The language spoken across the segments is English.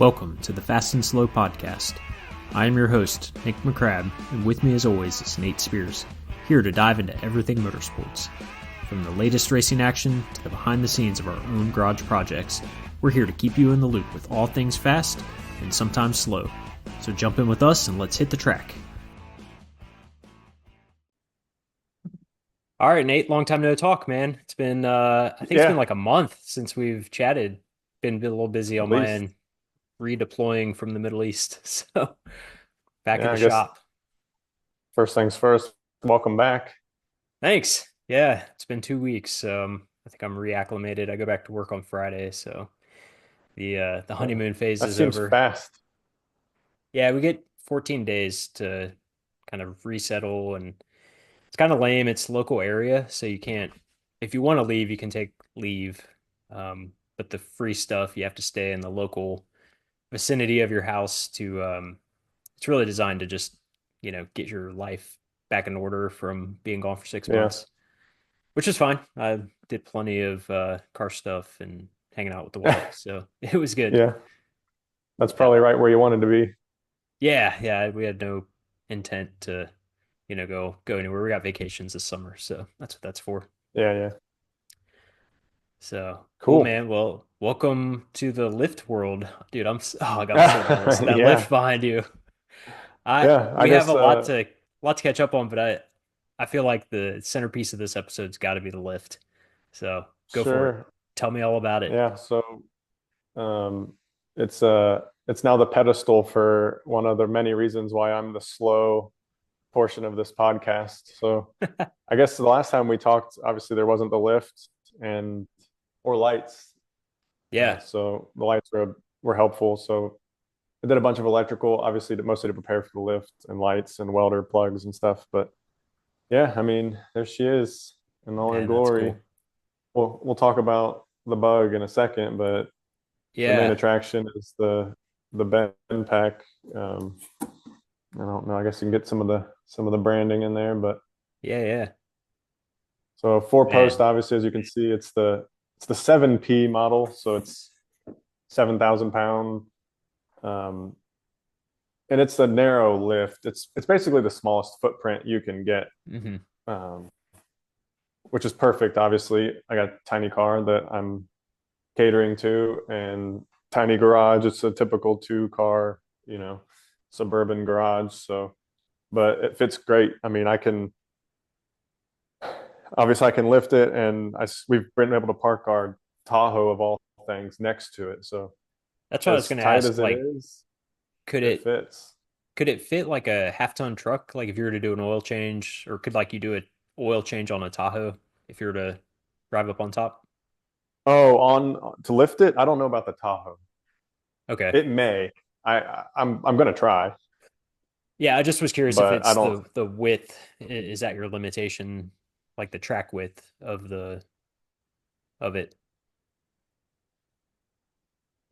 Welcome to the Fast and Slow podcast. I am your host, Nick McCrabb, and with me as always is Nate Spears, here to dive into everything motorsports. From the latest racing action to the behind the scenes of our own garage projects, we're here to keep you in the loop with all things fast and sometimes slow. So jump in with us and let's hit the track. All right, Nate, long time no talk, man. It's been, it's been like a month since we've chatted. Been a little busy on my end, redeploying from the Middle East. So back at the shop. First things first, welcome back. Thanks. Yeah, it's been 2 weeks. I think I'm reacclimated. I go back to work on Friday, so the honeymoon phase is over. That seems fast. Yeah, we get 14 days to kind of resettle, and it's kind of lame. It's local area, so you can't, if you want to leave, you can take leave. But the free stuff, you have to stay in the local vicinity of your house to, it's really designed to just, get your life back in order from being gone for 6 months, which is fine. I did plenty of car stuff and hanging out with the wife, so it was good. Yeah, that's probably right where you wanted to be. Yeah. We had no intent to, go anywhere. We got vacations this summer, so that's what that's for. Yeah. So cool, Cool. man. Well, welcome to the lift world, dude. I got so jealous. That lift behind you. I We have guess a lot to catch up on, but I feel like the centerpiece of this episode's got to be the lift. So go for it. sure. Tell me all about it. Yeah, so um it's now the pedestal for one of the many reasons why I'm the slow portion of this podcast. So I guess the last time we talked, obviously there wasn't the lift and or lights. Yeah. So the lights were helpful. So I did a bunch of electrical, obviously, mostly to prepare for the lift and lights and welder plugs and stuff. But yeah, I mean, there she is in all her Man, that's glory. cool. We'll talk about the bug in a second, but the main Yeah. attraction is the BendPak. I don't know. I guess you can get some of the branding in there, but Yeah. so four post, Man. obviously, as you can see, it's the 7P model, so it's 7,000 pound. Um, and it's a narrow lift. It's basically the smallest footprint you can get, hmm um, which is perfect. Obviously, I got a tiny car that I'm catering to, and tiny garage. It's a typical 2 car, suburban garage. So, but it fits great. I mean, I can lift it, and we've been able to park our Tahoe of all things next to it. So That's what I was as going to tight ask. as it Like, is, could it it fits. could it fit like a half-ton truck? Like if you were to do an oil change, or could like you do an oil change on a Tahoe if you were to drive up on top? Oh, on to lift it? I don't know about the Tahoe. Okay. It may. I'm gonna try, Yeah, I just was curious if but I it's don't. the width. Is that your limitation, like the track width of it?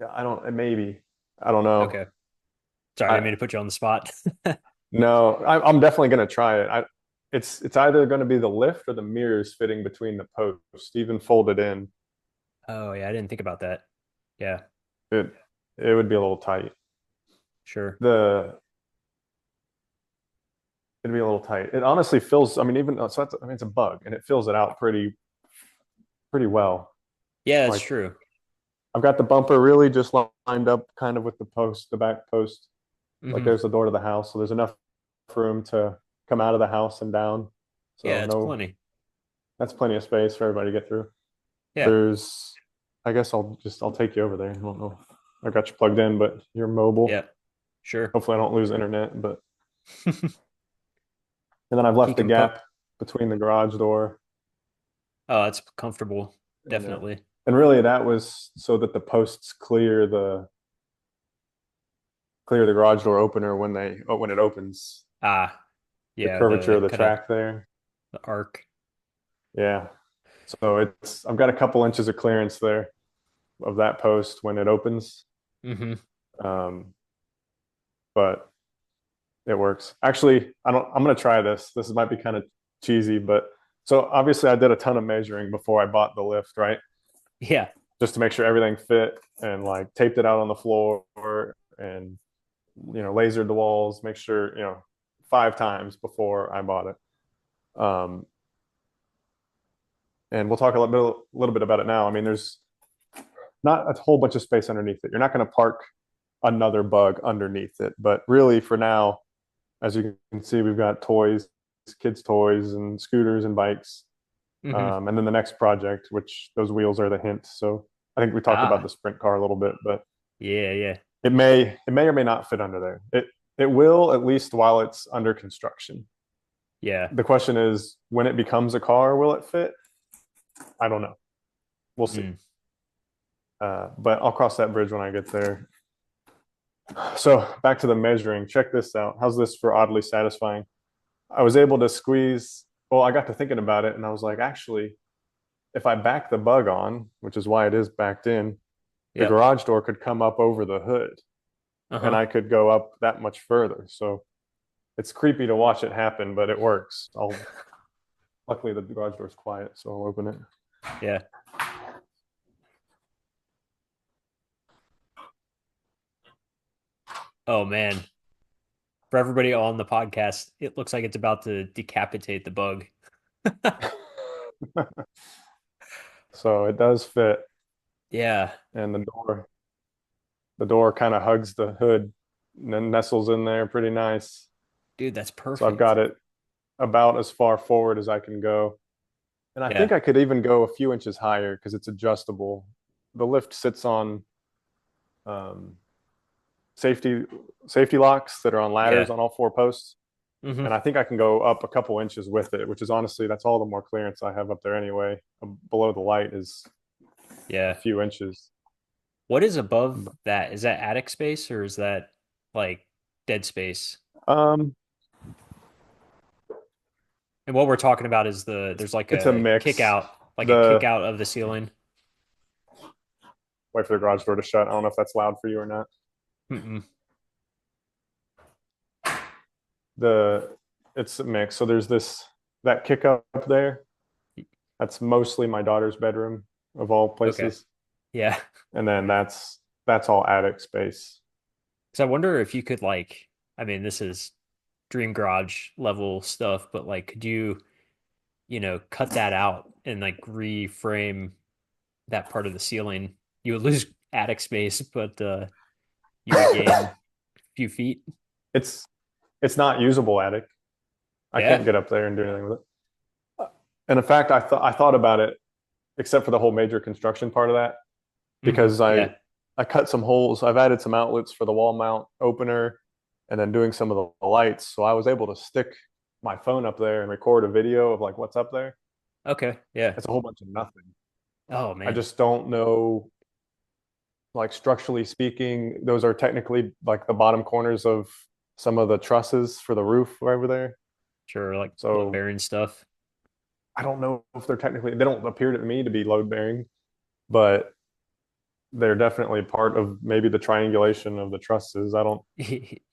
I don't. Maybe. I don't know. Okay. Sorry, I didn't mean I to put you on the spot. No. I'm definitely gonna try it. It's either gonna be the lift or the mirrors fitting between the posts, even folded in. Oh yeah, I didn't think about that. Yeah, It it would be a little tight. sure. The It'd be a little tight. It honestly fills. I mean, even so, it's a bug, and it fills it out pretty well. Yeah, that's Like true. I've got the bumper really just lined up, kind of with the back post. Like hmm there's the door to the house, so there's enough room to come out of the house and down. So Yeah, it's no, plenty. that's plenty of space for everybody to get through. Yeah, There's, I guess I'll take you over there. I don't know. I got you plugged in, but you're mobile. yeah, sure. Hopefully I don't lose internet. But and then I've left He the can put. gap between the garage door Oh, that's comfortable. and Definitely. and really that was so that the posts clear the garage door opener when it opens. Ah, The yeah, curvature the of the kind of track there. the arc. Yeah. So I've got a couple inches of clearance there of that post when it opens. hmm Um, but it works. Actually, I'm gonna try this. This might be kind of cheesy, but so obviously I did a ton of measuring before I bought the lift, right? Yeah. just to make sure everything fit, and like taped it out on the floor, and lasered the walls, make sure, 5 times before I bought it. And we'll talk little bit about it now. I mean, there's not a whole bunch of space underneath it. You're not going to park another bug underneath it, but really for now, as you can see, we've got toys, kids' toys, and scooters and bikes. Hmm. And then the next project, which those wheels are the hint. So I think we talked about Ah, the sprint car a little bit, but yeah, yeah, it may or may not fit under there. It will, at least while it's under construction. yeah. The question is, when it becomes a car, will it fit? I don't know. We'll see. Mm. But I'll cross that bridge when I get there. So back to the measuring. Check this out. How's this for oddly satisfying? I was able to squeeze. Well, I got to thinking about it, and I was like, actually, if I back the bug on, which is why it is backed in, the Yep. garage door could come up over the hood, and Uh-huh. I could go up that much further. So it's creepy to watch it happen, but it works. Luckily the garage door is quiet, so I'll open it. Yeah. Oh man. For everybody on the podcast, it looks like it's about to decapitate the bug. So it does fit, Yeah. and the door kind of hugs the hood and then nestles in there pretty nice. Dude, that's So I've perfect. got it about as far forward as I can go. And I think Yeah. I could even go a few inches higher because it's adjustable. The lift sits on um, safety safety locks that are on ladders Yeah. on all 4 posts. Hmm. And I think I can go up a couple inches with it, which is honestly, that's all the more clearance I have up there anyway. Below the light is a Yeah. few inches. What is above that? Is that attic space or is that like dead space? Um, And what we're talking about is there's like it's a a kick mix. out, like a kick The out of the ceiling. Wait for the garage door to shut. I don't know if that's loud for you or not. Mm-mm. The It's a mix. So there's that kick up there. That's mostly my daughter's bedroom of all Okay. places, Yeah. and then that's all attic space. So I wonder if you could like, I mean, this is dream garage level stuff, but like, could you, cut that out and like reframe that part of the ceiling? You would lose attic space, but you would gain a few feet. It's it's not usable attic. I can't Yeah. get up there and do anything with it. And in fact, I thought about it, except for the whole major construction part of that, Hmm. because Yeah. I cut some holes. I've added some outlets for the wall mount opener, and then doing some of the lights. So I was able to stick my phone up there and record a video of like what's up there. Okay. Yeah. It's a whole bunch of nothing. Oh I man. just don't know, like structurally speaking, those are technically like the bottom corners of some of the trusses for the roof over there. Sure. Like load So bearing stuff. I don't know if they don't appear to me to be load bearing, but they're definitely part of maybe the triangulation of the trusses. I don't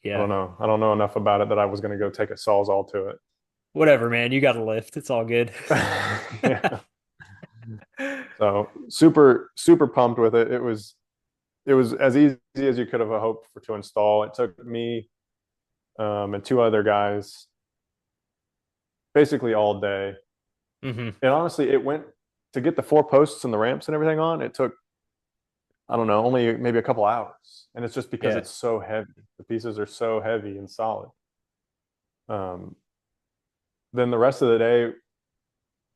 Yeah. know. I don't know enough about it that I was going to go take a sawzall to Whatever, man. You got a lift. It's all good. it. Yeah. So super, super pumped with it. It was as easy as you could have hoped for to install. It took me and 2 other guys basically all day. Hmm. And honestly, it went to get the 4 posts and the ramps and everything on. It took, I don't know, only maybe a couple hours. And it's just because Yeah. it's so heavy. The pieces are so heavy and solid. Um, then the rest of the day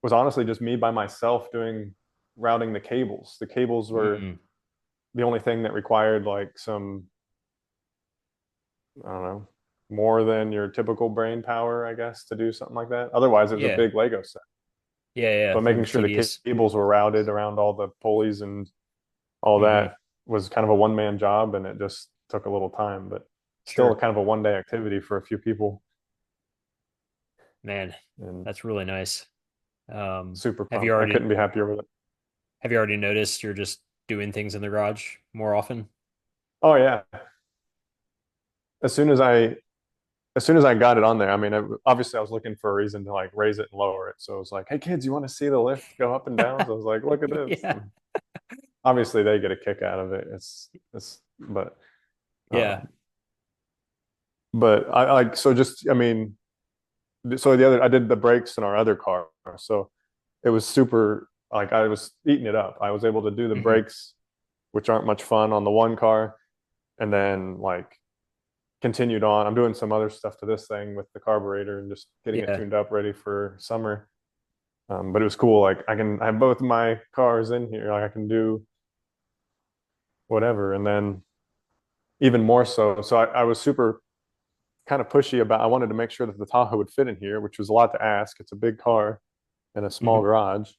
was honestly just me by myself doing routing the cables. The cables were Mm. the only thing that required like some, I don't know, more than your typical brain power, I guess, to do something like that. Otherwise, it was a Yeah. big Lego set. Yeah. Yeah. But That'd making be sure the tedious. cables were routed around all the pulleys and all Hmm. that was kind of a one-man job, and it just took a little time, but still Sure. kind of a one-day activity for a few people, Man, and that's really nice. super Have you pumped. I already couldn't be happier with it. have you already noticed you're just doing things in the garage more often? Oh yeah. As soon as I as soon as I got it on there, I mean, obviously I was looking for a reason to like raise it and lower it. So it was like, hey kids, you want to see the lift go up and down? So I was like, look at this. Yeah. obviously they get a kick out of it. Yeah. Um, but I like, so just, I mean, so the other, I did the brakes in our other car. So it was super, like I was eating it up. I was able to do the Hmm. brakes, which aren't much fun on the one car. And then like continued on. I'm doing some other stuff to this thing with the carburetor and just getting it Yeah. tuned up ready for summer. But it was cool. Like I have both my cars in here. Like I can do whatever. And then even more so. So I was super kind of pushy about, I wanted to make sure that the Tahoe would fit in here, which was a lot to ask. It's a big car in a small Hmm. garage.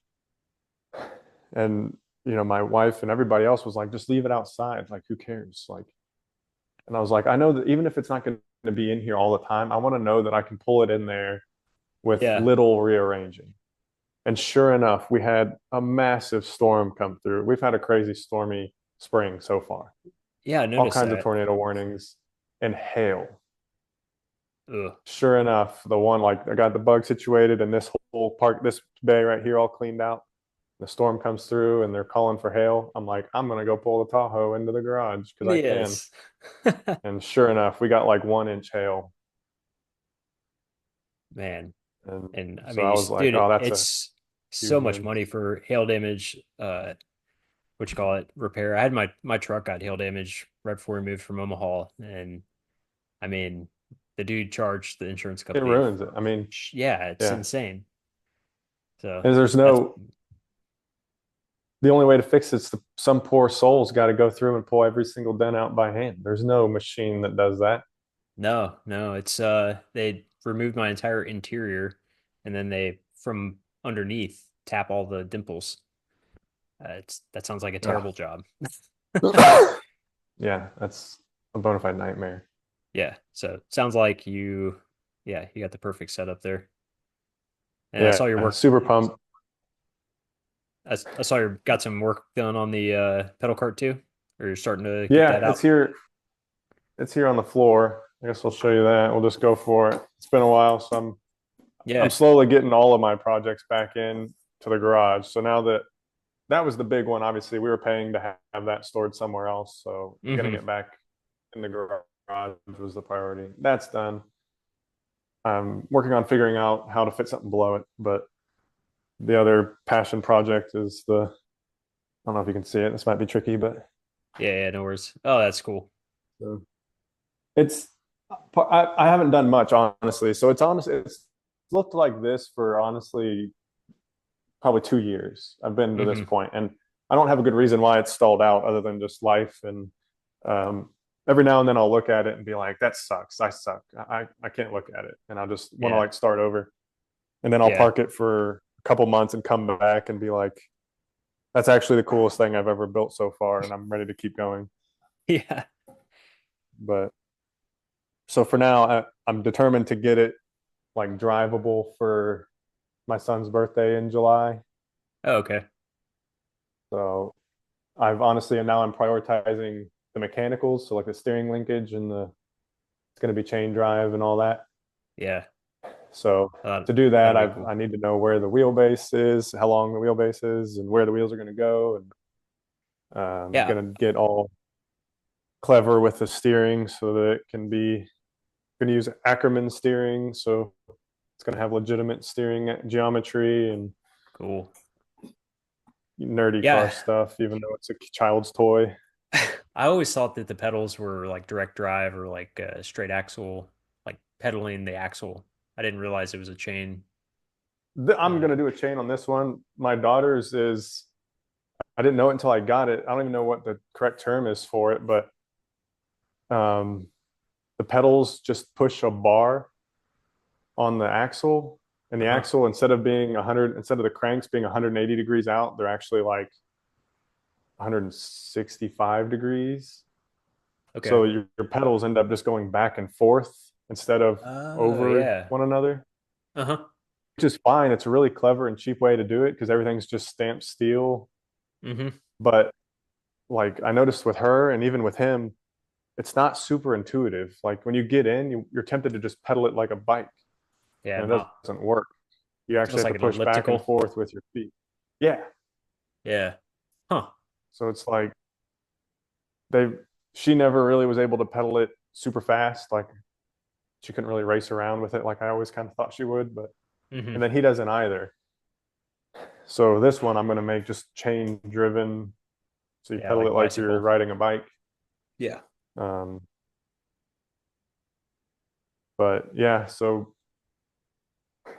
And, my wife and everybody else was like, just leave it outside. Like, who cares? Like, and I was like, I know that even if it's not going to be in here all the time, I want to know that I can pull it in there with Yeah. little rearranging. And sure enough, we had a massive storm come through. We've had a crazy stormy spring so far, Yeah, I all noticed kinds of that. tornado warnings and hail. Ugh. Sure enough, the one, like I got the bug situated and this whole park, this bay right here all cleaned out. The storm comes through and they're calling for hail. I'm like, I'm gonna go pull the Tahoe into the garage because I can. Yes. And sure enough, we got like 1 inch hail. Man. And And I so mean, I was like, dude, oh, that's a it's so huge much win. money for hail damage, what you call it, repair. I had my truck got hail damage right before we moved from Omaha, and I mean, the dude charged the insurance It company. ruins it. I mean, Yeah, it's yeah. insane. So And that's the only way to fix it's some poor soul's got to go through and pull every single dent out by hand. There's no machine that does that. no, no, it's they removed my entire interior and then they from underneath tap all the dimples. It's that sounds like a terrible job. Yeah, that's a bona fide nightmare. Yeah, so sounds like yeah, you got the perfect setup there. And I Yeah, saw your work. super pumped. I saw you got some work done on the pedal cart too, or you're starting to get Yeah, that it's out. here. It's here on the floor. I guess I'll show you that. We'll just go for it. It's been a while, so I'm Yeah. slowly getting all of my projects back in to the garage. So now that was the big one. Obviously, we were paying to have that stored somewhere else. So getting Hmm. it back in the garage was the priority. That's done. I'm working on figuring out how to fit something below it, but the other passion project is I don't know if you can see it. This might be tricky, but Yeah, yeah, no worries. Oh, that's cool. uh, it's I haven't done much honestly. So it's looked like this for honestly probably 2 years. I've been to this Hmm. point, and I don't have a good reason why it's stalled out other than just life. And um, every now and then I'll look at it and be like, "That sucks. I suck. I can't look at it," and I just want to Yeah. like start over. And then I'll Yeah. park it for a couple months and come back and be like, "That's actually the coolest thing I've ever built so far," and I'm ready to keep going. Yeah. But so for now, I'm determined to get it like drivable for my son's birthday in July. Oh, okay. So I've honestly, and now I'm prioritizing the mechanicals, so like the steering linkage and it's going to be chain drive and all that. Yeah. So Uh, to do that, that'll be cool. I need to know where the wheelbase is, how long the wheelbase is, and where the wheels are going to go, and Yeah. going to get all clever with the steering so that it can be going to use Ackerman steering, so it's going to have legitimate steering geometry and Cool. nerdy car Yeah. stuff, even though it's a child's toy. I always thought that the pedals were like direct drive or like straight axle, like pedaling the axle. I didn't realize it was a chain. I'm Uh, going to do a chain on this one. My daughter's is, I didn't know it until I got it. I don't even know what the correct term is for it, but um, the pedals just push a bar on the axle, and the uh-huh. axle instead of the cranks being 180 degrees out, they're actually like 165 degries. Okay. So your pedals end up just going back and forth instead of Oh, over yeah. one another, Uh-huh. which is fine. It's a really clever and cheap way to do it because everything's just stamped steel. Hmm. But like I noticed with her and even with him, it's not super intuitive. Like when you get in, you're tempted to just pedal it like a bike, Yeah, and it not doesn't work. You actually almost have to like an push back and elliptical. forth with your feet. Yeah, Yeah. Huh. So it's like they she never really was able to pedal it super fast. Like she couldn't really race around with it like I always kind of thought she would. But Hmm. and then he doesn't either. So this one I'm going to make just chain driven. So you Yeah, pedal like it a like you're bicycle. riding a bike. Yeah. Um, but yeah, so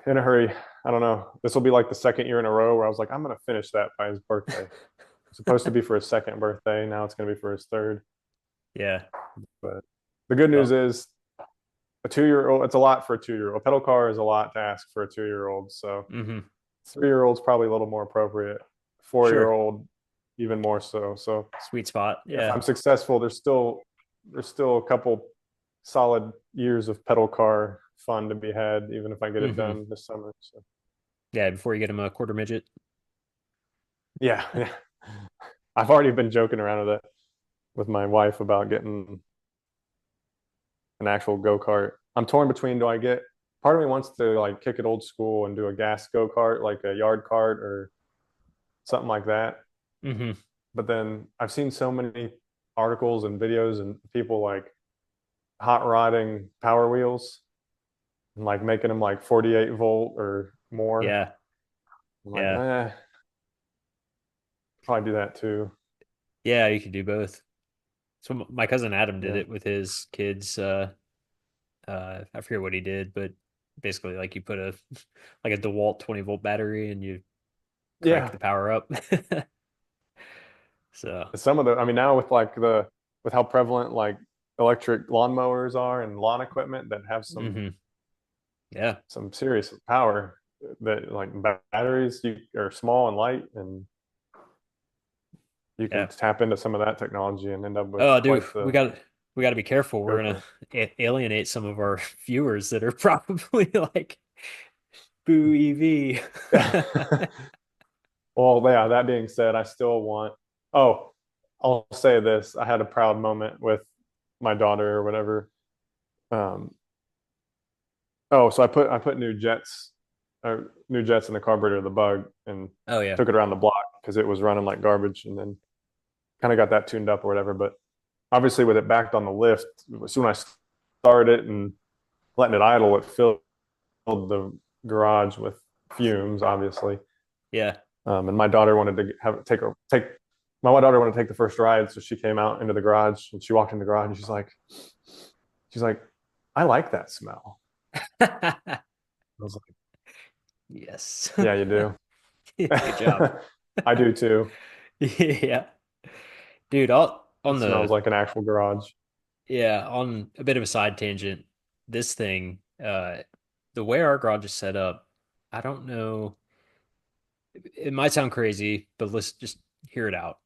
in a hurry, I don't know. This will be like the second year in a row where I was like, I'm going to finish that by his birthday. It's supposed to be for his second birthday. Now it's going to be for his third. Yeah. But the good news Well, is a 2 year old, it's a lot for a 2 year old. A pedal car is a lot to ask for a 2 year old. So hmm. 3 year old's probably a little more appropriate. 4 year Sure. old, even more so. So Sweet spot. if Yeah. I'm successful, there's still a couple solid years of pedal car fun to be had, even if I get it Hmm. done this summer. So Yeah, before you get him a quarter midget. yeah, yeah. I've already been joking around with it with my wife about getting an actual go kart. I'm torn between do I get part of me wants to like kick it old school and do a gas go kart, like a yard cart or something like that. Hmm. But then I've seen so many articles and videos and people like hot rodding Power Wheels and like making them like 48-volt or more. Yeah. I'm like, Yeah. probably do that too. Yeah, you could do both. So my cousin Adam did Yeah. it with his kids. I forget what he did, but basically like you put a like a DeWalt 20-volt battery and you crank Yeah. the power up. So, Some of the, I mean, now with like with how prevalent like electric lawnmowers are and lawn equipment that have hmm. Yeah. some serious power that like batteries are small and light and you can Yeah. tap into some of that technology and end up with Oh, dude, quite we the got we got to be careful. We're gonna go-kart. alienate some of our viewers that are probably like boo EV. Well, yeah, that being said, I still want, oh, I'll say this. I had a proud moment with my daughter or whatever. Um, oh, so I put new jets in the carburetor of the Bug and Oh yeah. took it around the block because it was running like garbage and then kind of got that tuned up or whatever. But obviously with it backed on the lift, as soon as I started it and letting it idle, it filled the garage with fumes, obviously. Yeah. And my daughter wanted to take my daughter wanted to take the first ride, so she came out into the garage and she walked in the garage and she's like, I like that smell. I was like, Yes. yeah, you do. Good job. I do too. Yeah. Dude, I'll, It on smells the like an actual garage. yeah, on a bit of a side tangent, this thing, the way our garage is set up, I don't know, it might sound crazy, but let's just hear it out.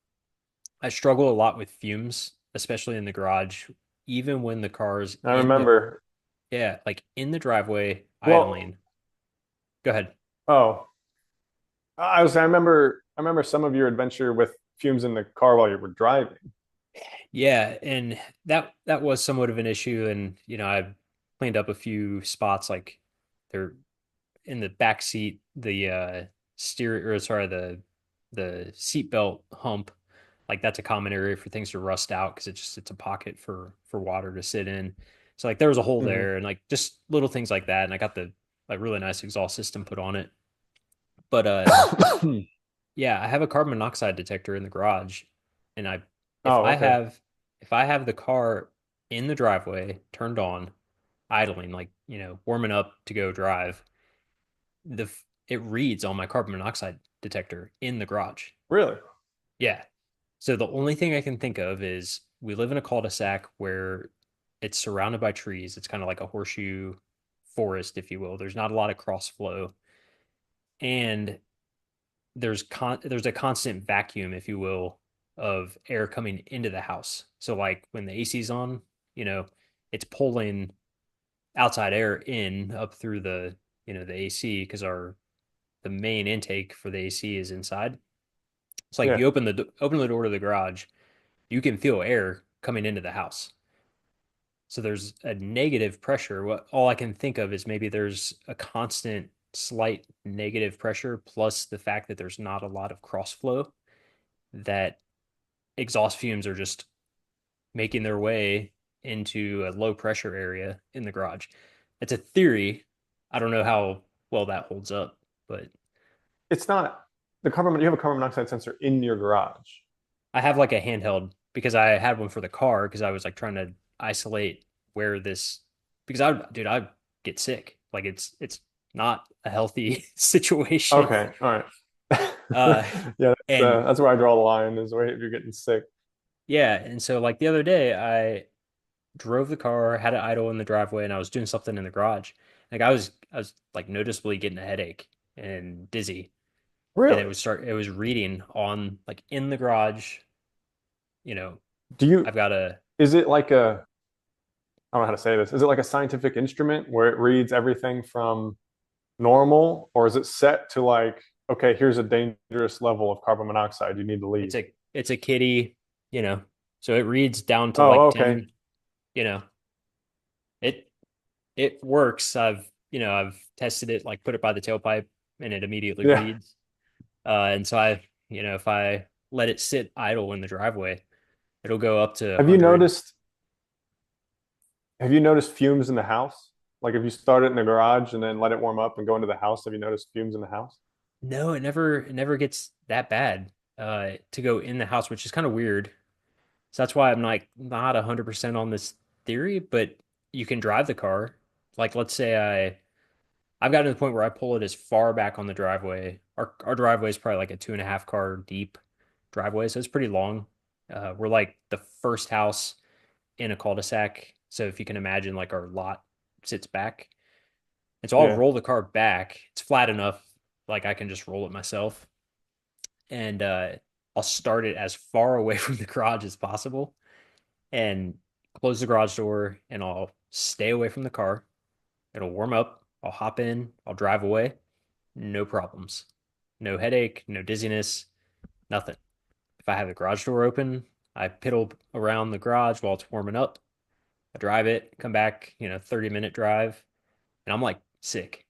I struggle a lot with fumes, especially in the garage, even when the car's I in the, remember. yeah, like in the driveway Well, idling. Go ahead. oh, I remember some of your adventure with fumes in the car while you were driving. Yeah, and that was somewhat of an issue, and I cleaned up a few spots, like they're in the back seat, the steer or sorry, the seat belt hump, like that's a common area for things to rust out because it's a pocket for water to sit in. So like there was a hole Hmm. there, and like just little things like that, and I got the like really nice exhaust system put on it. But yeah, I have a carbon monoxide detector in the garage, and I if Oh, I okay. have if I have the car in the driveway turned on, idling, like warming up to go drive, it reads on my carbon monoxide detector in the garage. Really? Yeah. So the only thing I can think of is we live in a cul-de-sac where it's surrounded by trees. It's kind of like a horseshoe forest, if you will. There's not a lot of cross flow, and there's a constant vacuum, if you will, of air coming into the house. So like when the AC's on, you know, it's pulling outside air in up through the AC because our the main intake for the AC is inside. It's like if Yeah. you open the door to the garage, you can feel air coming into the house. So there's a negative pressure. What all I can think of is maybe there's a constant slight negative pressure plus the fact that there's not a lot of cross flow that exhaust fumes are just making their way into a low pressure area in the garage. It's a theory. I don't know how well that holds up, but It's not the carbon. You have a carbon monoxide sensor in your garage. I have like a handheld because I had one for the car because I was like trying to isolate where this because I get sick. Like it's not a healthy situation. Okay, all right. Uh Yeah, and that's where I draw the line. Is where if you're getting sick. yeah, and so like the other day I drove the car, had it idle in the driveway, and I was doing something in the garage. Like I was like noticeably getting a headache and dizzy. And Really? it was reading on like in the garage, you know, Do you? I've got a Is it like a? I don't know how to say this. Is it like a scientific instrument where it reads everything from normal, or is it set to like, okay, here's a dangerous level of carbon monoxide. You need to leave. it's a kitty, you know. So it reads down to like Oh, okay. 10, you know. It it works. I've tested it, like put it by the tailpipe and it immediately Yeah. reads. And so if I let it sit idle in the driveway, it'll go up to Have you 100. noticed? Have you noticed fumes in the house? Like if you start it in the garage and then let it warm up and go into the house, have you noticed fumes in the house? No, it never gets that bad to go in the house, which is kind of weird. So that's why I'm like not 100% on this theory, but you can drive the car. Like let's say I've gotten to the point where I pull it as far back on the driveway. Our driveway is probably like a 2.5 car deep driveway, so it's pretty long. We're like the first house in a cul-de-sac. So if you can imagine, like our lot sits back. And so I'll Yeah. roll the car back. It's flat enough, like I can just roll it myself. And I'll start it as far away from the garage as possible and close the garage door and I'll stay away from the car. It'll warm up. I'll hop in. I'll drive away. No problems. No headache, no dizziness, nothing. If I have the garage door open, I piddle around the garage while it's warming up. I drive it, come back, 30-minute drive, and I'm like sick.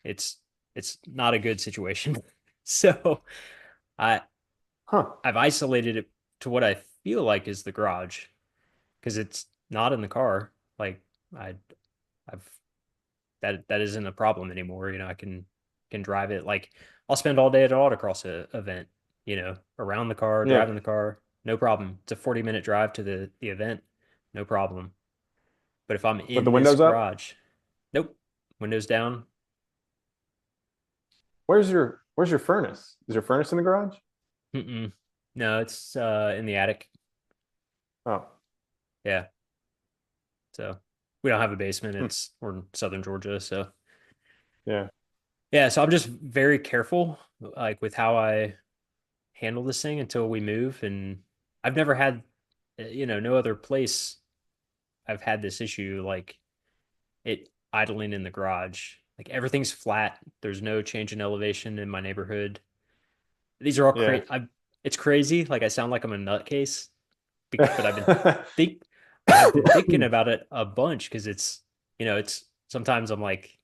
It's it's not a good situation. So I Huh. I've isolated it to what I feel like is the garage because it's not in the car. Like I I've that isn't a problem anymore. I can drive it. Like I'll spend all day at an autocross event, around the car, Yeah. driving the car, no problem. It's a 40-minute drive to the event, no problem. But if I'm With the in this windows up? garage, nope, windows down. Where's your furnace? Is your furnace in the garage? Mm-mm. No, it's in the attic. Oh. Yeah, so we don't have a basement. Hmm. We're in southern Georgia, so Yeah. yeah. So I'm just very careful, like with how I handle this thing until we move. And I've never had, no other place I've had this issue like it idling in the garage. Like everything's flat. There's no change in elevation in my neighborhood. These are all Yeah. crazy. It's crazy. Like I sound like I'm a nutcase, but think I've been thinking about it a bunch because it's sometimes I'm like,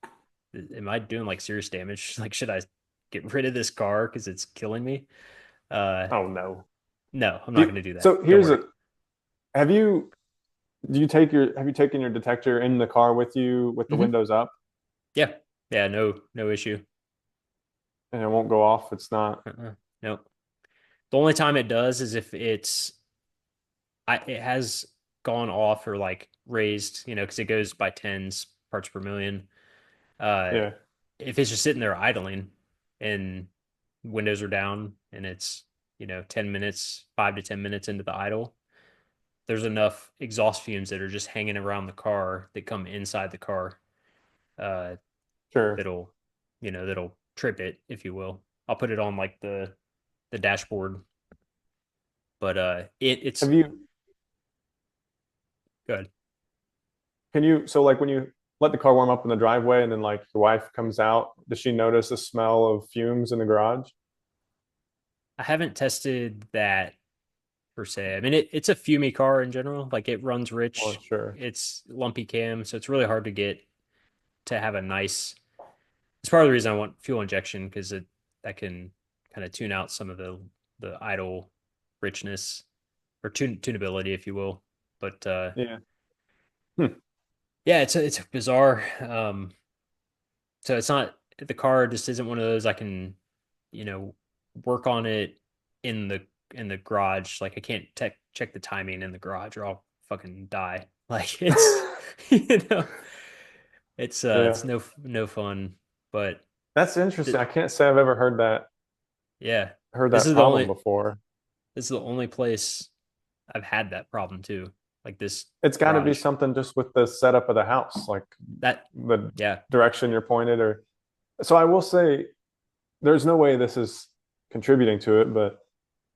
am I doing like serious damage? Like, should I get rid of this car because it's killing me? Uh, Oh no. no, I'm not going to do that. So Don't here's worry. a have you do you take your have you taken your detector in the car with you with the Hmm. windows up Yeah. Yeah. No issue. and it won't go off? It's not. Nope. The only time it does is if it has gone off or like raised, because it goes by tens parts per million. Uh, Yeah, if it's just sitting there idling and windows are down and it's, 10 minutes, 5 to 10 minutes into the idle, there's enough exhaust fumes that are just hanging around the car that come inside the car, uh, sure. that'll, that'll trip it, if you will. I'll put it on like the dashboard, but it's Have you good. can you so like when you let the car warm up in the driveway and then like your wife comes out, does she notice the smell of fumes in the garage? I haven't tested that per se. I mean, it's a fumey car in general. Like it runs Well, rich. sure. It's lumpy cam, so it's really hard to get to have a nice. It's part of the reason I want fuel injection because it that can kind of tune out some of the idle richness. or tunability, if you will. But Yeah. Hmm. yeah, it's bizarre. So it's not the car just isn't one of those I can, you know, work on it in the garage. Like I can't check the timing in the garage or I'll fucking die. Like it's you know, Yeah. it's no fun. But That's interesting. th I can't say I've ever yeah, heard this that is the problem only before. this is the only place I've had that problem too. Like this It's got to be garage. something just with the setup of the house, like That the yeah. direction you're pointed or so I will say there's no way this is contributing to it, but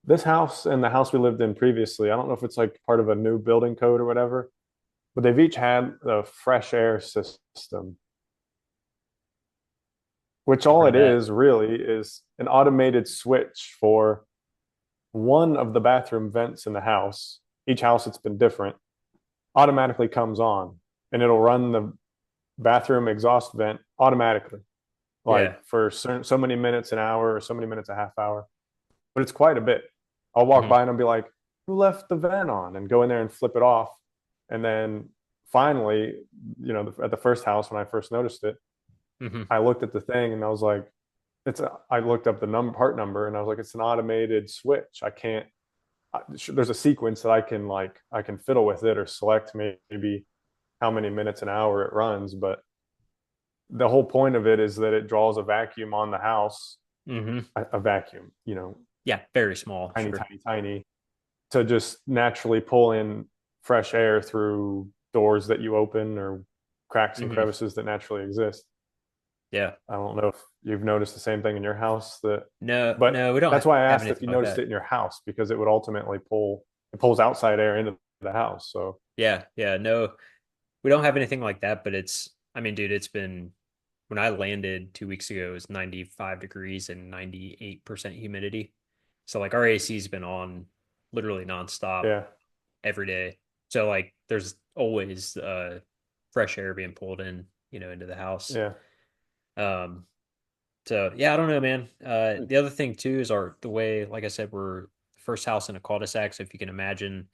this house and the house we lived in previously, I don't know if it's like part of a new building code or whatever, but they've each had a fresh air system, which I've all heard of it that. is really is an automated switch for one of the bathroom vents in the house. Each house it's been different, automatically comes on and it'll run the bathroom exhaust vent automatically, like Yeah. for so many minutes an hour or so many minutes a half hour. But it's quite a bit. I'll walk Hmm. by and I'll be like, who left the vent on? And go in there and flip it off. And then finally, at the first house when I first noticed it, Hmm. I looked at the thing and I was like, I looked up the part number and I was like, it's an automated switch. I can't, there's a sequence that I can fiddle with it or select maybe how many minutes an hour it runs. But the whole point of it is that it draws a vacuum on the house, Hmm. a vacuum, Yeah, very small, tiny, sure. tiny, tiny, to just naturally pull in fresh air through doors that you open or cracks and Hmm. crevices that naturally exist. Yeah. I don't know if you've noticed the same thing in your house No, but no, we don't that's why I have asked if anything you like noticed it that. in your house because it would ultimately it pulls outside air into the house. So Yeah, yeah, no, we don't have anything like that, but I mean, dude, it's been when I landed 2 weeks ago, it was 95 degrees and 98% humidity. So like our AC's been on literally nonstop yeah, every day. So like there's always fresh air being pulled in, into the house. yeah, Um, so yeah, I don't know, man. The other thing too is the way, like I said, we're the first house in a cul-de-sac. So if you can imagine,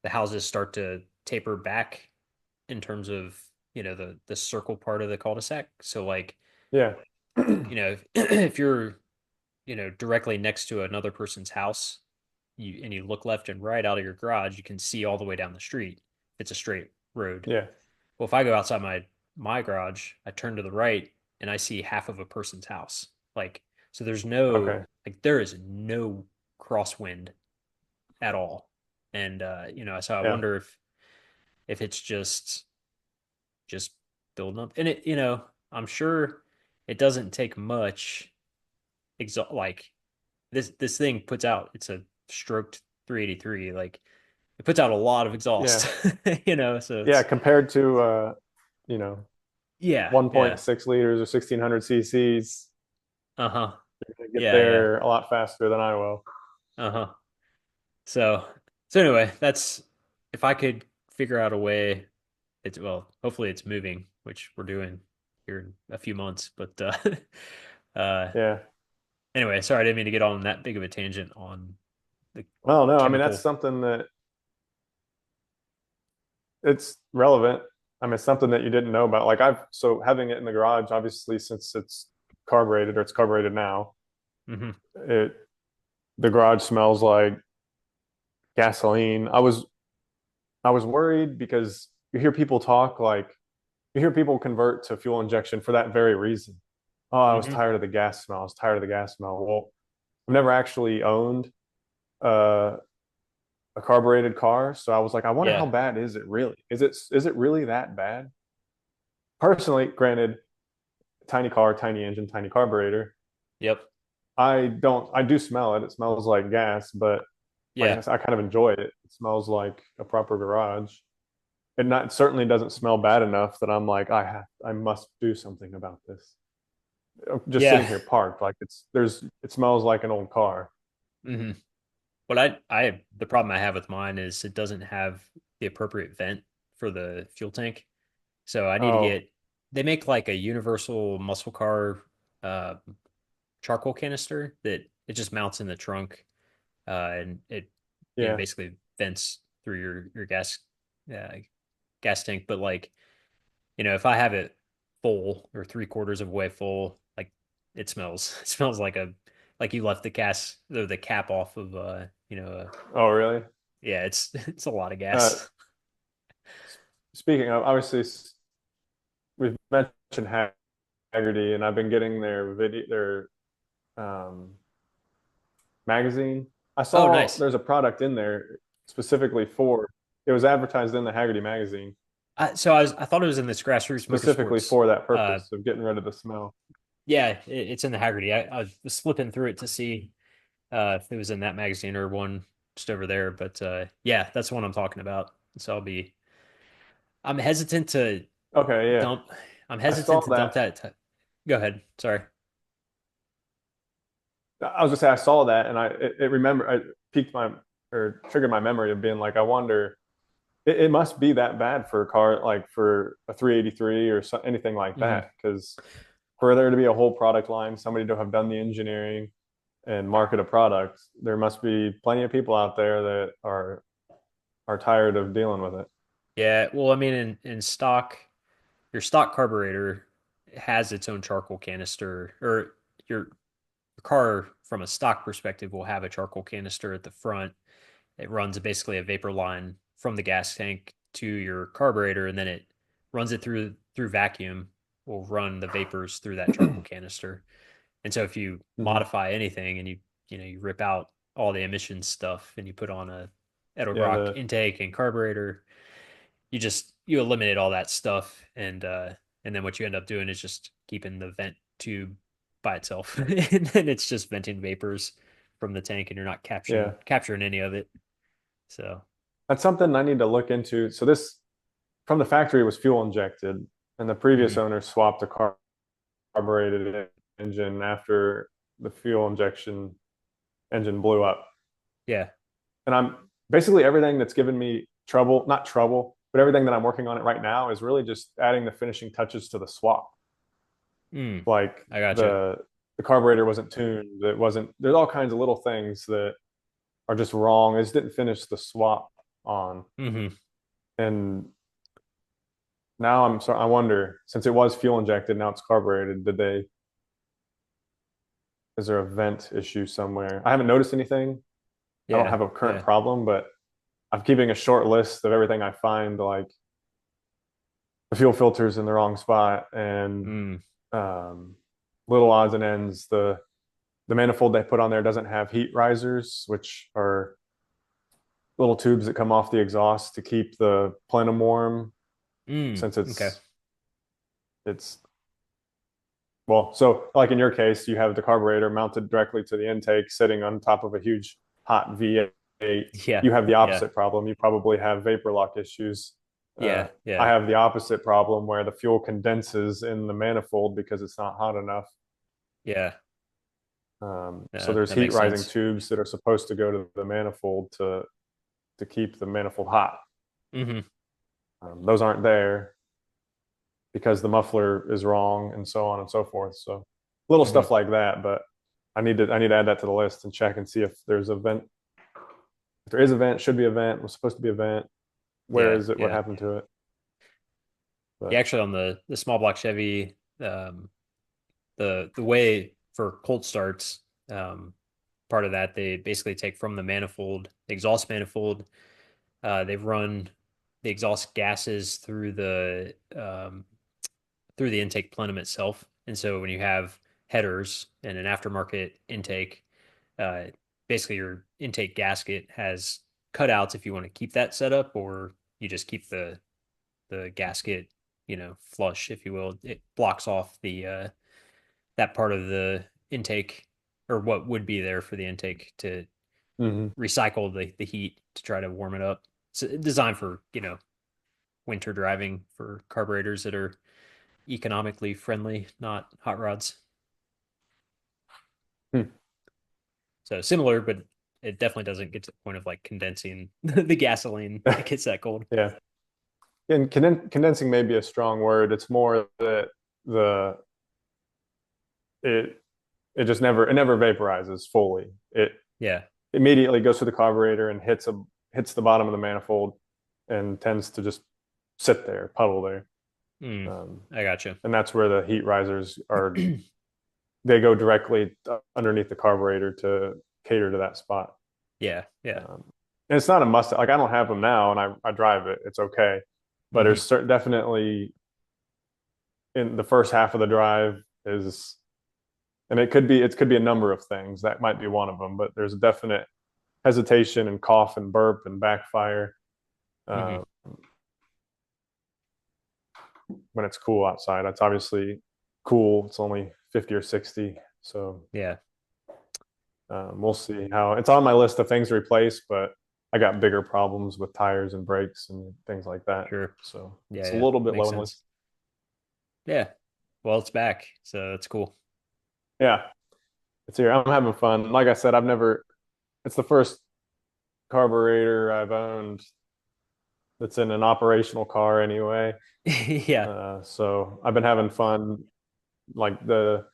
the houses start to taper back in terms of the circle part of the cul-de-sac. So like yeah, if you're directly next to another person's house, you look left and right out of your garage, you can see all the way down the street. It's a straight road. yeah. Well, if I go outside my garage, I turn to the right and I see half of a person's house. Like, so Okay, there is no crosswind at all. And so I yeah, wonder if it's just building up. And I'm sure it doesn't take much like this thing puts out, it's a stroked 383, like it puts out a lot of yeah, exhaust. So yeah. it's Compared to you know, yeah, yeah. 1.6 liters or 1600 cc's, Uh-huh. you're gonna get Yeah, yeah. there a lot faster than I will. Uh-huh. So anyway, that's if I could figure out a way, hopefully it's moving, which we're doing here in a few months. But uh Yeah. anyway, sorry, I didn't mean to get on that big of a tangent on the Well, no, I mean that's chemical. something that it's relevant. I mean, it's something that you didn't know about. Like so having it in the garage, obviously, since it's carbureted or it's carbureted now, Hmm. it the garage smells like gasoline. I was worried because you hear people convert to fuel injection for that very reason. Oh, I was Hmm. tired of the gas smell. I was tired of the gas smell. Well, I've never actually owned uh, a carbureted car, so I was like, I wonder how Yeah. bad is it really? Is it really that bad? Personally, granted, tiny car, tiny engine, tiny carburetor. Yep. I do smell it. It smells like gas, but like I Yeah. said, I kind of enjoy it. It smells like a proper garage. It certainly doesn't smell bad enough that I'm like, I must do something about this. Just Yeah. sitting here parked, like it smells like an old car. Hmm. But the problem I have with mine is it doesn't have the appropriate vent for the fuel tank. So I need to Oh, they make like a universal muscle car uh, charcoal canister that it just mounts in the trunk, and it yeah. basically vents through your uh, gas tank. But like, if I have it full or three-quarters of the way full, like it smells. It smells like you left the cap off of Oh, really? yeah, it's it's a lot of Uh, gas. Speaking of, obviously, we've mentioned Haggerty, and I've been getting their um, magazine. I Oh, saw nice. there's a product in there specifically for. It was advertised in the Haggerty magazine I thought it was in this Grassroots specifically Motorsports. for that purpose of getting rid of the smell. Yeah, it's in the Haggerty. I was flipping through it to see if it was in that magazine or one just over there. But yeah, that's the one I'm talking about. So I'm hesitant to Okay, yeah, dump. I'm I saw hesitant to dump that. that. Go ahead. Sorry. I was gonna say I saw that, and it remember I piqued my or triggered my memory of being like, I wonder. It must be that bad for a car, like for a 383 or anything like Hmm. that, because for there to be a whole product line, somebody to have done the engineering and market a product, there must be plenty of people out there that are tired of dealing with it. Yeah. Well, I mean, in stock, your stock carburetor has its own charcoal canister, or your car from a stock perspective will have a charcoal canister at the front. It runs basically a vapor line from the gas tank to your carburetor, and then it runs it through vacuum. Will run the vapors through that charcoal canister. And so if you Hmm. modify anything and you rip out all the emissions stuff and you put on a Yeah, Edelbrock intake and carburetor, you eliminate all that stuff and then what you end up doing is just keeping the vent tube by itself. And then it's just venting vapors from the tank and you're not yeah, capturing any of it. So that's something I need to look into. So this from the factory was fuel injected, and the previous mhm. owner swapped a carbureted engine after the fuel injection engine blew up. Yeah. And I'm basically everything that's given me trouble, not trouble, but everything that I'm working on it right now is really just adding the finishing touches to the swap. Mm, Like I gotcha. the carburetor wasn't tuned. It wasn't. There's all kinds of little things that are just wrong. I just didn't finish the swap on, Hmm. and now I'm sorry. I wonder since it was fuel injected, now it's carbureted. Did they? Is there a vent issue somewhere? I haven't noticed anything. I don't Yeah. have a current Yeah. problem, but I'm keeping a short list of everything I find, like the fuel filters in the wrong spot and Mm, um, little odds and ends. The manifold they put on there doesn't have heat risers, which are little tubes that come off the exhaust to keep the plenum warm. Since okay. it's well, so like in your case, you have the carburetor mounted directly to the intake, sitting on top of a huge hot V8. Yeah. You have the Yeah. opposite problem. You probably have vapor lock issues. Yeah. I Yeah. have the opposite problem where the fuel condenses in the manifold because it's not hot enough. Yeah. So there's That heat makes rising sense. tubes that are supposed to go to the manifold to keep the manifold hot. Hmm. Those aren't there because the muffler is wrong and so on and so forth. So little Hmm. stuff like that, but I need to add that to the list and check and see if there's a vent. If there is a vent, should be a vent, was supposed to be a vent. Where Yeah. is it? What Yeah. happened to it? Yeah. But Actually, on the small block Chevy, the way for cold starts, um, part of that they basically take from the manifold, the exhaust manifold. They run the exhaust gases through the intake plenum itself, and so when you have headers and an aftermarket intake, uh, basically your intake gasket has cutouts if you want to keep that setup, or you just keep the gasket, flush, if you will. It blocks off the that part of the intake or what would be there for the intake to mm-hmm. recycle the heat to try to warm it up. It's designed for, winter driving for carburetors that are economically friendly, not hot rods. Hmm. So similar, but it definitely doesn't get to the point of like condensing the gasoline when it gets that cold. Yeah. And condensing may be a strong word. It's more that the it it just never it never vaporizes fully. It Yeah. immediately goes through the carburetor and hits the bottom of the manifold and tends to just sit there, puddle there. Mm, Um, I gotcha. and that's where the heat risers are. They go directly underneath the carburetor to cater to that spot. Yeah, yeah. Um, and it's not a must. Like I don't have them now, and I drive it. It's okay, but Hmm. there's definitely in the first half of the drive is, and it could be a number of things. That might be one of them, but there's a definite hesitation and cough and burp and backfire Hmm. uh, when it's cool outside. It's obviously cool. It's only 50 or 60, so Yeah, we'll see how. It's on my list of things to replace, but I got bigger problems with tires and brakes and things like that. sure. So Yeah, it's a yeah. little bit Makes low on the sense. list. Yeah. Well, it's back, so that's cool. Yeah, it's here. I'm having fun. Like I said, I've never. It's the first carburetor I've owned that's in an operational car anyway. Yeah, So I've been having fun. Like the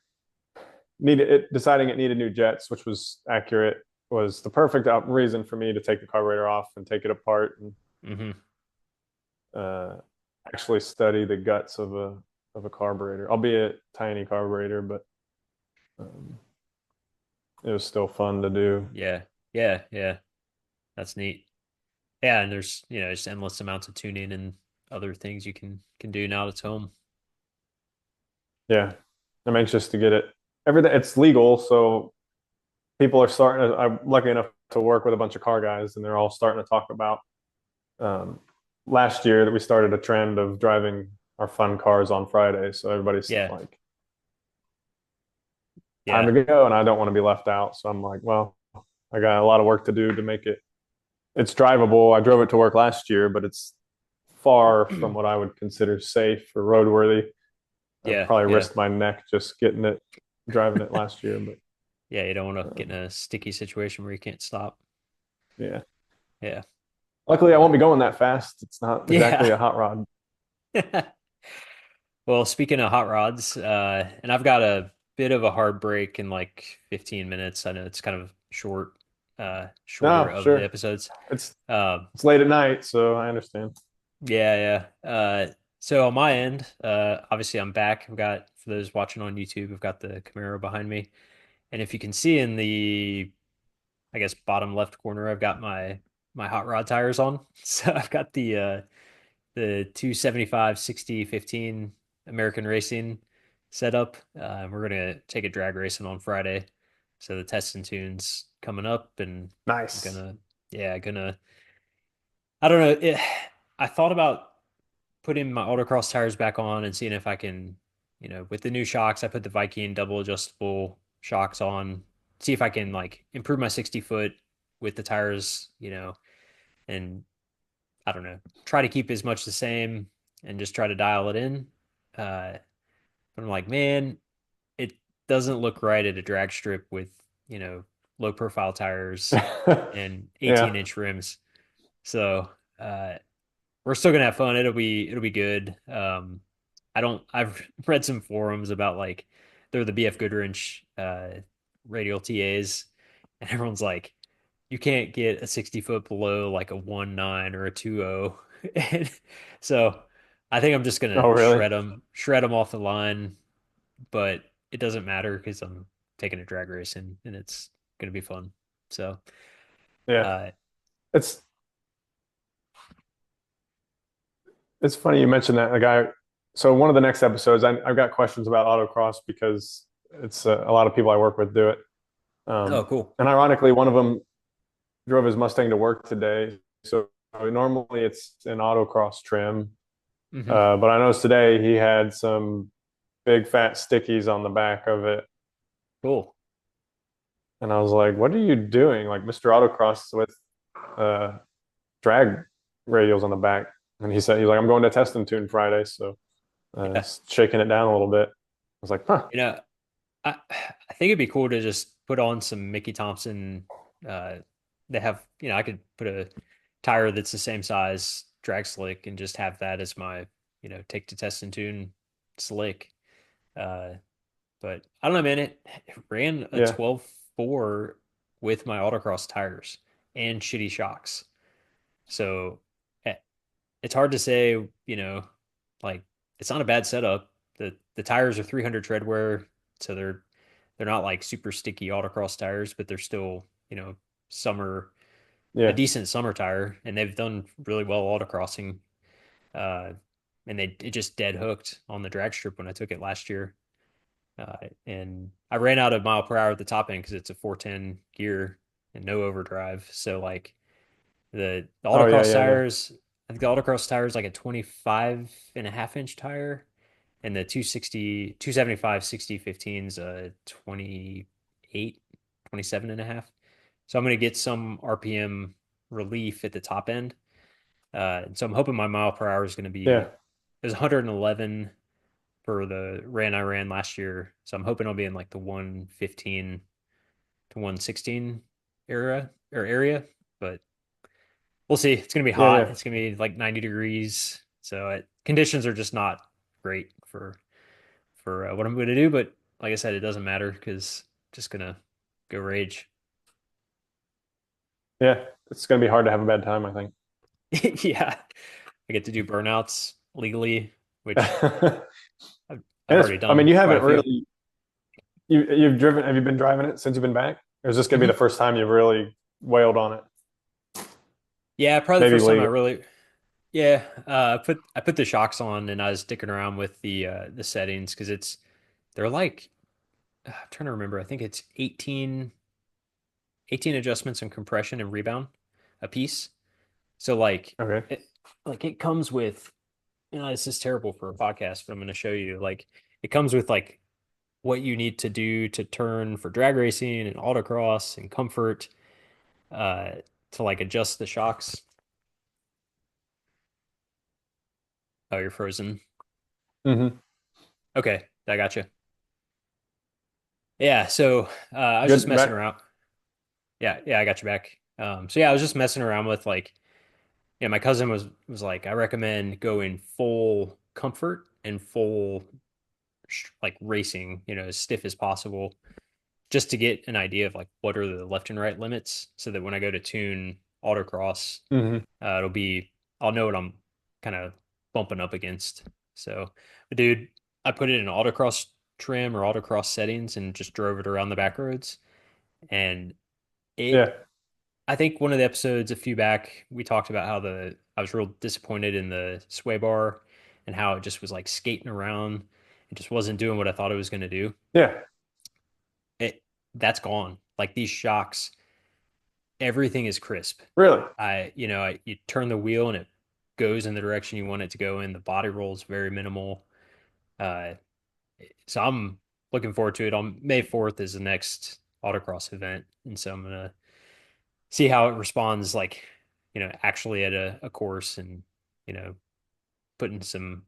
deciding it needed new jets, which was accurate, was the perfect reason for me to take the carburetor off and take it apart and hmm, uh, actually study the guts of a carburetor, albeit tiny carburetor, but um, it was still fun to do. yeah, yeah, yeah. That's neat. Yeah, and there's just endless amounts of tuning and other things you can do now that's home. Yeah, I'm anxious to get it. Everything it's legal, so people are starting. I'm lucky enough to work with a bunch of car guys, and they're all starting to talk about um, last year that we started a trend of driving our fun cars on Friday. So everybody's Yeah, like, time yeah, to go, and I don't want to be left out. So I'm like, well, I got a lot of work to do to make it. It's drivable. I drove it to work last year, but it's far from what I would consider safe or roadworthy. I yeah, probably yeah, risked my neck just getting it, driving it last year. But yeah. You don't want to get um, in a sticky situation where you can't stop. yeah, Yeah, luckily I won't but be going that fast. It's not exactly yeah. a hot rod. Well, speaking of hot rods, and I've got a bit of a hard break in like 15 minutes. I know it's kind of shorter No, of the sure. episodes. It's Um, it's late at night, so I understand. yeah, yeah. So on my end, obviously I'm back. I've got, for those watching on YouTube, I've got the Camaro behind me. And if you can see in the, I guess, bottom left corner, I've got my hot rod tires on. So I've got the 275 60 15 American Racing setup. We're gonna take a drag racing on Friday. So the test and tunes coming up, and I'm Nice. gonna I don't know. I thought about putting my autocross tires back on and seeing if I can, with the new shocks, I put the Viking double adjustable shocks on, see if I can like improve my 60 foot with the tires, and I don't know, try to keep as much the same and just try to dial it in. But I'm like, man, it doesn't look right at a drag strip with, low profile tires and 18 Yeah. inch rims. So, we're still gonna have fun. It'll be good. I've read some forums about like they're the BF Goodwrench radial TAs, and everyone's like, you can't get a 60 foot below like a 1.9 or a 2.0. And so I think I'm just Oh, gonna really? shred them off the line, but it doesn't matter because I'm taking a drag race and it's gonna be fun. So Yeah. uh It's it's funny you mentioned that. The guy. So one of the next episodes, I've got questions about autocross because it's a lot of people I work with do it. oh cool. And ironically, one of them drove his Mustang to work today. So normally it's an autocross trim, Hmm. but I noticed today he had some big fat stickies on the back of it, Cool. and I was like, "What are you doing, like Mr. Autocross with uh, drag radials on the back?" And he said, "He's like, I'm going to test and tune Friday, so Yeah. shaking it down a little bit." I was like, "Huh, You know, I think it'd be cool to just put on some Mickey Thompson. Uh, they have, I could put a tire that's the same size, drag slick, and just have that as my, take to test and tune slick. Uh, but I don't know, man. It ran a yeah, 12.4 with my autocross tires and shitty shocks. So eh, it's hard to say, like it's not a bad setup. The tires are 300 tread wear, so they're not like super sticky autocross tires, but they're still, summer a Yeah. decent summer tire, and they've done really well autocrossing. Uh, and it just dead hooked on the drag strip when I took it last year. And I ran out of mile per hour at the top end because it's a 410 gear and no overdrive. So like the Oh yeah, autocross yeah, yeah. tires, I think the autocross tire is like a 25.5 inch tire, and the 275 60 15 is a 28, 27 and a half. So I'm going to get some RPM relief at the top end. So I'm hoping my mile per hour is going to be, Yeah. it was 111 for the ran I ran last year. So I'm hoping I'll be in like the 115 to 116 area, but we'll see. It's going to be Yeah, hot. yeah. It's going to be like 90 degrees. So conditions are just not great for what I'm going to do. But like I said, it doesn't matter because just going to go rage. Yeah. It's gonna be hard to have a bad time, I think. Yeah. I get to do burnouts legally, which And I've it's, already I mean, done you quite a haven't few. really you've driven, have you been driving it since you've been back? Or is this gonna be the Hmm. first time you've really wailed on it? Yeah, probably the Maybe first time I legal. really, yeah, I put the shocks on and I was sticking around with the settings because they're like I'm trying to remember. I think it's 18 adjustments in compression and rebound a piece. So Okay. it comes with, this is terrible for a podcast, but I'm going to show you. Like it comes with like what you need to do to turn for drag racing and autocross and comfort, uh, to like adjust the shocks. Oh, you're frozen. Hmm. Okay, I got you. Yeah, so I was just Good. messing Back. around. Yeah, yeah, I got you back. So yeah, I was just messing around with like, yeah, my cousin was like, I recommend going full comfort and full like racing, as stiff as possible, just to get an idea of like what are the left and right limits, so that when I go to tune autocross, Hmm. it'll be I'll know what I'm kind of bumping up against. So, but dude, I put it in autocross trim or autocross settings and just drove it around the back roads, and it Yeah. I think one of the episodes a few back, we talked about how I was real disappointed in the sway bar and how it just was like skating around. It just wasn't doing what I thought it was going to do. Yeah. It That's gone. Like these shocks, everything is crisp. Really. You turn the wheel and it goes in the direction you want it to go in. The body roll is very minimal. Uh, so I'm looking forward to it. On May 4th is the next autocross event, and so I'm gonna see how it responds, like, actually at a course, and, you know, putting some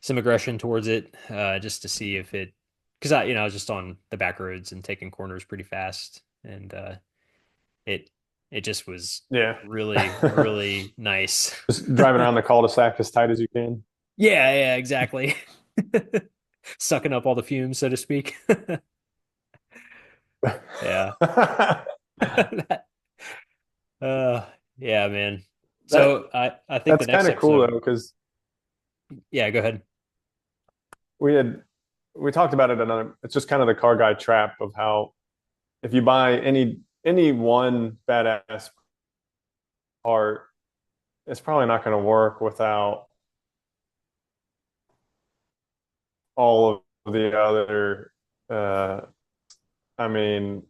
aggression towards it, just to see if because I was just on the back roads and taking corners pretty fast, and it it just was Yeah. really, really nice. Just driving around the cul-de-sac as tight as you can. Yeah, yeah, exactly. Sucking up all the fumes, so to speak. Yeah. That, uh, yeah, man. That So I think the that's kind next of cool episode, though, because yeah, go ahead. we had we talked about it another. It's just kind of the car guy trap of how if you buy any one badass part, it's probably not going to work without all of the other. Uh, I mean,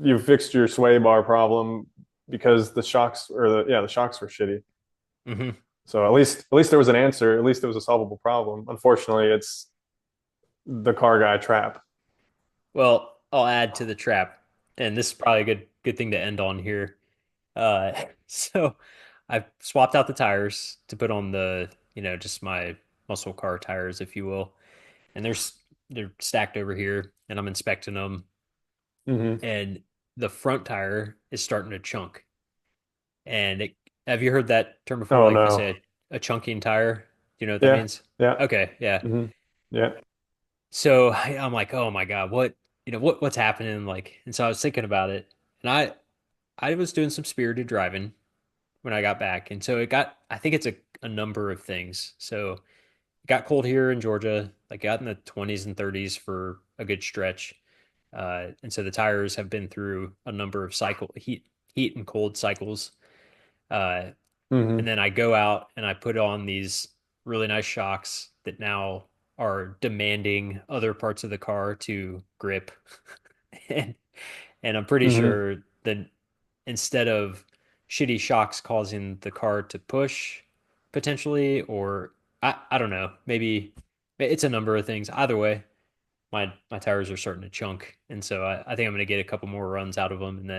you fixed your sway bar problem because the shocks or the shocks were shitty. Hmm. So at least there was an answer. At least it was a solvable problem. Unfortunately, it's the car guy trap. Well, I'll add to the trap, and this is probably a good thing to end on here. So I've swapped out the tires to put on just my muscle car tires, if you will, and they're stacked over here, and I'm inspecting them, Hmm. and the front tire is starting to chunk. And have you heard that term before? Oh Like if you no. say a chunking tire, do you know what that Yeah. means? Yeah. Okay, yeah. Hmm. Yeah. So I'm like, oh my God, what's happening? Like, and so I was thinking about it, and I was doing some spirited driving, when I got back. And so I think it's a number of things. So it got cold here in Georgia, like got in the 20s and 30s for a good stretch. And so the tires have been through a number of heat and cold cycles. Uh, and Hmm. then I go out and I put on these really nice shocks that now are demanding other parts of the car to grip. and and I'm pretty Hmm. sure that instead of shitty shocks causing the car to push potentially, or I don't know, maybe it's a number of things. Either way, my tires are starting to chunk, and so I think I'm going to get a couple more runs out of them, and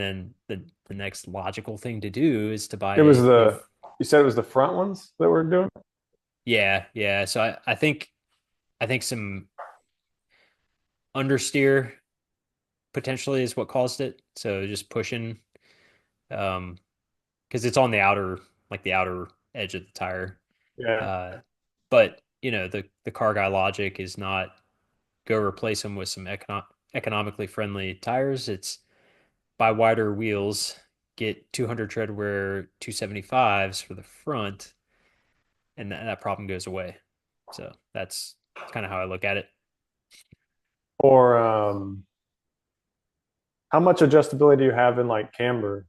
then the next logical thing to do is to It was buy you said it was the front ones that were doing? yeah. So I think some understeer potentially is what caused it. So just pushing, um, because it's on the outer like the outer edge of the tire. Yeah. Uh, but the car guy logic is not go replace them with some economically friendly tires. It's buy wider wheels, get 200 tread wear 275s for the front, and that problem goes away. So that's kind of how I look at it. Or how much adjustability do you have in like camber?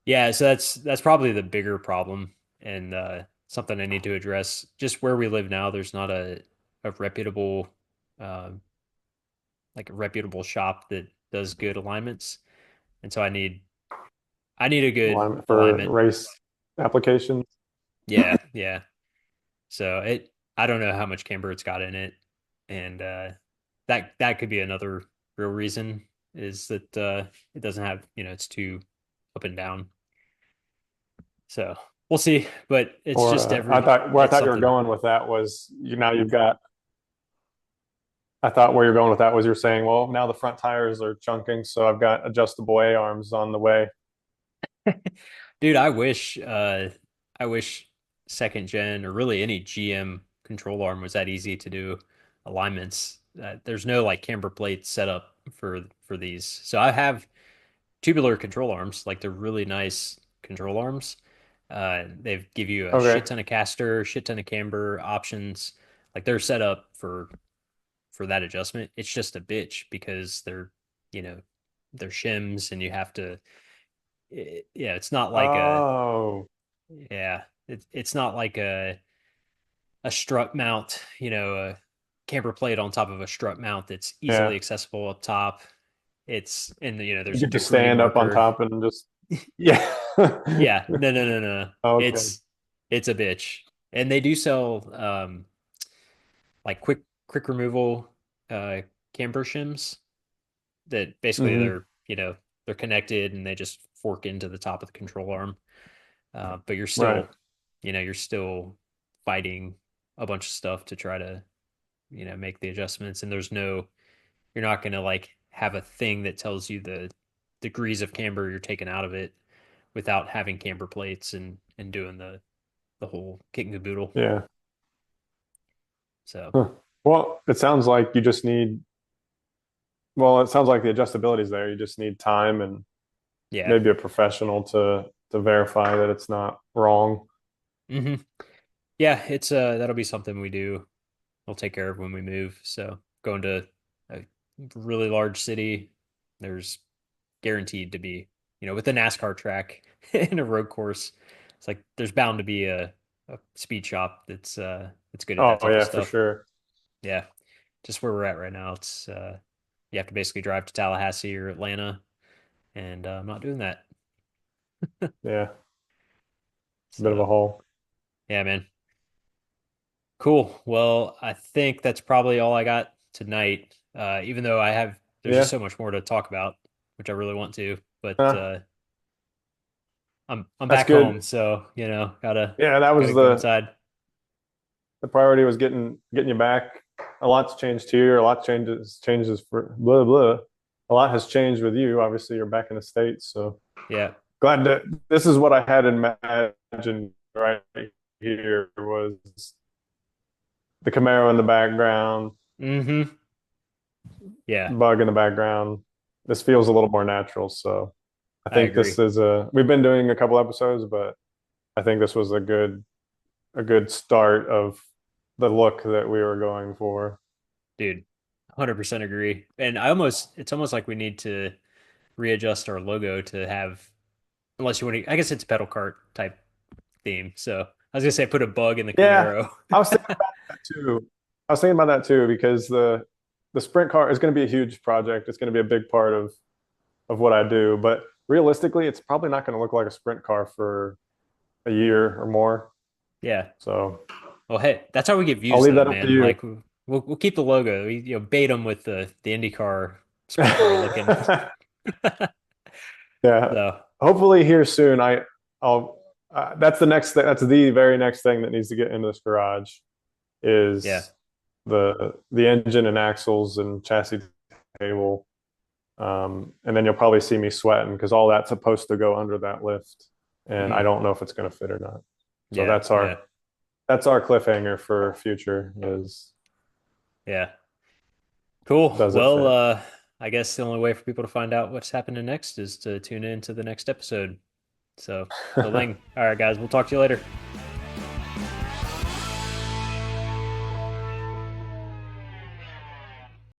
Yeah, so that's probably the bigger problem and something I need to address. Just where we live now, there's not a reputable uh, like a reputable shop that does good alignments, and so I need a good Alignment for alignment. race applications? Yeah. So I don't know how much camber it's got in it, and that could be another real reason is that it doesn't have it's too up and down. So we'll see, but it's Or just I every thought where I it's thought you were something. going with that was you've got. I thought where you're going with that was you're saying, well, now the front tires are chunking, so I've got adjustable A arms on the way. Dude, I wish second gen or really any GM control arm was that easy to do alignments. There's no like camber plate set up for these. So I have tubular control arms, like they're really nice control arms. They give you a shit Okay. ton of caster, shit ton of camber options. Like they're set up for that adjustment. It's just a bitch because you know, they're shims and you have to yeah, it's not like a Oh, yeah, it's not like a strut mount, a camber plate on top of a strut mount that's easily yeah. accessible up top. It's and You there's a get to degree stand up on marker. top and just yeah. Yeah, no. Okay. It's a bitch. And they do sell like quick removal uh camber shims that basically Hmm. they're connected and they just fork into the top of the control arm. But Right. you're still fighting a bunch of stuff to try to, make the adjustments. And you're not going to like have a thing that tells you the degrees of camber you're taking out of it without having camber plates and doing the whole kit and caboodle. Yeah. So Huh. Well, it sounds like the adjustability is there. You just need time and yeah. maybe a professional to verify that it's not wrong. hmm Yeah, it's that'll be something we'll take care of when we move. So going to a really large city, there's guaranteed to be, with a NASCAR track and a road course, it's like there's bound to be a speed shop that's good at Oh that type of yeah, for stuff. sure. Yeah. Just where we're at right now, you have to basically drive to Tallahassee or Atlanta, and I'm not doing that. Yeah. It's a bit of a So haul. yeah, man. Cool. Well, I think that's probably all I got tonight. Even though there's just Yeah. so much more to talk about, which I really want to, but Huh. I'm That's back home, good. so Yeah, that was gotta go inside. the priority was getting you back. A lot's changed here. A lot changes for blah blah. A lot has changed with you. Obviously, you're back in the States, so Yeah. glad to. This is what I had imagined right here was the Camaro in the background, hmm Yeah. bug in the background. This feels a little more natural. So I I think agree, this is a we've been doing a couple episodes, but I think this was a good start of the look that we were going for. dude. 100% agree. And it's almost like we need to readjust our logo to have, unless you want to, I guess it's a pedal cart type theme. So I was gonna say put a bug in the Yeah, Camaro. I was thinking about that too. I was thinking about that too because the sprint car is going to be a huge project. It's going to be a big part of what I do, but realistically, it's probably not going to look like a sprint car for a year or more. Yeah. So Well, hey, that's how we get I'll views, leave though, that up to man. you. Like we'll keep the logo. We, bait them with the IndyCar sprint car looking. Yeah. So Hopefully here soon. I'll that's the next thing. That's the very next thing that needs to get into this garage yeah. is the engine and axles and chassis table. And then you'll probably see me sweating because all that's supposed to go under that lift, and I Mm, don't know if it's going to fit or not. So yeah. Yeah. that's our cliffhanger for future is Yeah. Cool. does it Well, fit? I guess the only way for people to find out what's happening next is to tune in to the next episode. So, till then, all right, guys, we'll talk to you later.